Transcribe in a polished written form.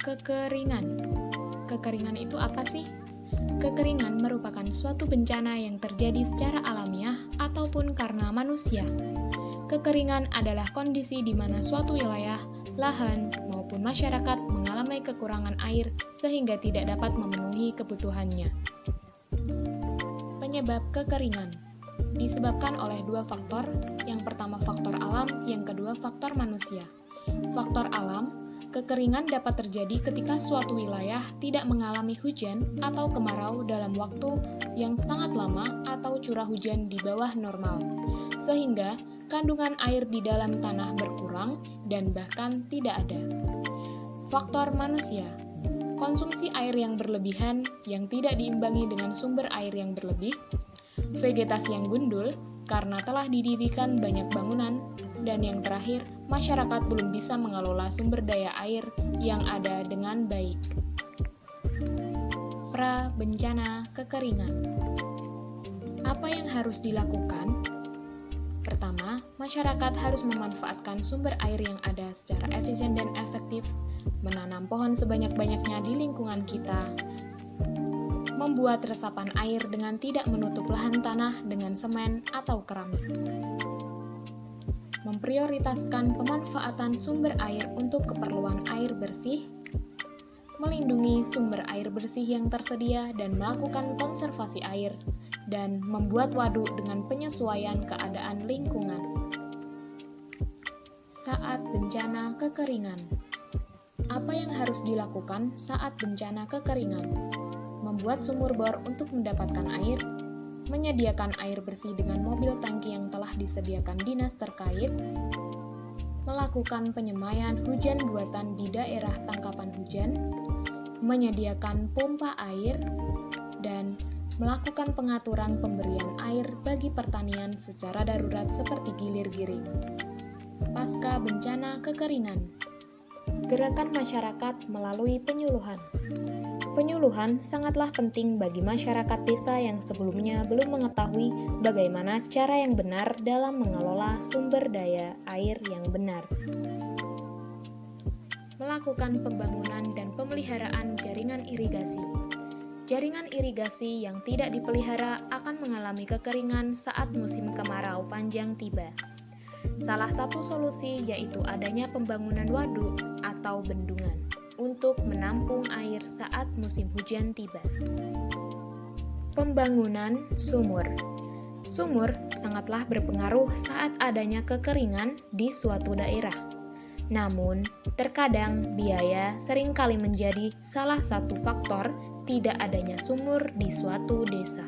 Kekeringan. Kekeringan itu apa sih? Kekeringan merupakan suatu bencana yang terjadi secara alamiah ataupun karena manusia. Kekeringan adalah kondisi di mana suatu wilayah, lahan, maupun masyarakat mengalami kekurangan air sehingga tidak dapat memenuhi kebutuhannya. Penyebab kekeringan disebabkan oleh dua faktor, yang pertama faktor alam, yang kedua faktor manusia. Faktor alam, kekeringan dapat terjadi ketika suatu wilayah tidak mengalami hujan atau kemarau dalam waktu yang sangat lama atau curah hujan di bawah normal, sehingga kandungan air di dalam tanah berkurang dan bahkan tidak ada. Faktor manusia, konsumsi air yang berlebihan yang tidak diimbangi dengan sumber air yang berlebih, vegetasi yang gundul karena telah didirikan banyak bangunan, dan yang terakhir, masyarakat belum bisa mengelola sumber daya air yang ada dengan baik. Pra-bencana kekeringan. Apa yang harus dilakukan? Pertama, masyarakat harus memanfaatkan sumber air yang ada secara efisien dan efektif, menanam pohon sebanyak-banyaknya di lingkungan kita, membuat resapan air dengan tidak menutup lahan tanah dengan semen atau keramik, memprioritaskan pemanfaatan sumber air untuk keperluan air bersih, melindungi sumber air bersih yang tersedia dan melakukan konservasi air, dan membuat waduk dengan penyesuaian keadaan lingkungan. Saat bencana kekeringan. Apa yang harus dilakukan saat bencana kekeringan? Membuat sumur bor untuk mendapatkan air, menyediakan air bersih dengan mobil tangki yang telah disediakan dinas terkait, melakukan penyemaian hujan buatan di daerah tangkapan hujan, menyediakan pompa air, dan melakukan pengaturan pemberian air bagi pertanian secara darurat seperti gilir giring. Pasca bencana kekeringan. Gerakan masyarakat melalui penyuluhan. Penyuluhan sangatlah penting bagi masyarakat desa yang sebelumnya belum mengetahui bagaimana cara yang benar dalam mengelola sumber daya air yang benar. Melakukan pembangunan dan pemeliharaan jaringan irigasi. Jaringan irigasi yang tidak dipelihara akan mengalami kekeringan saat musim kemarau panjang tiba. Salah satu solusi yaitu adanya pembangunan waduk atau bendungan untuk menampung air saat musim hujan tiba. Pembangunan sumur. Sumur sangatlah berpengaruh saat adanya kekeringan di suatu daerah. Namun, terkadang biaya seringkali menjadi salah satu faktor tidak adanya sumur di suatu desa.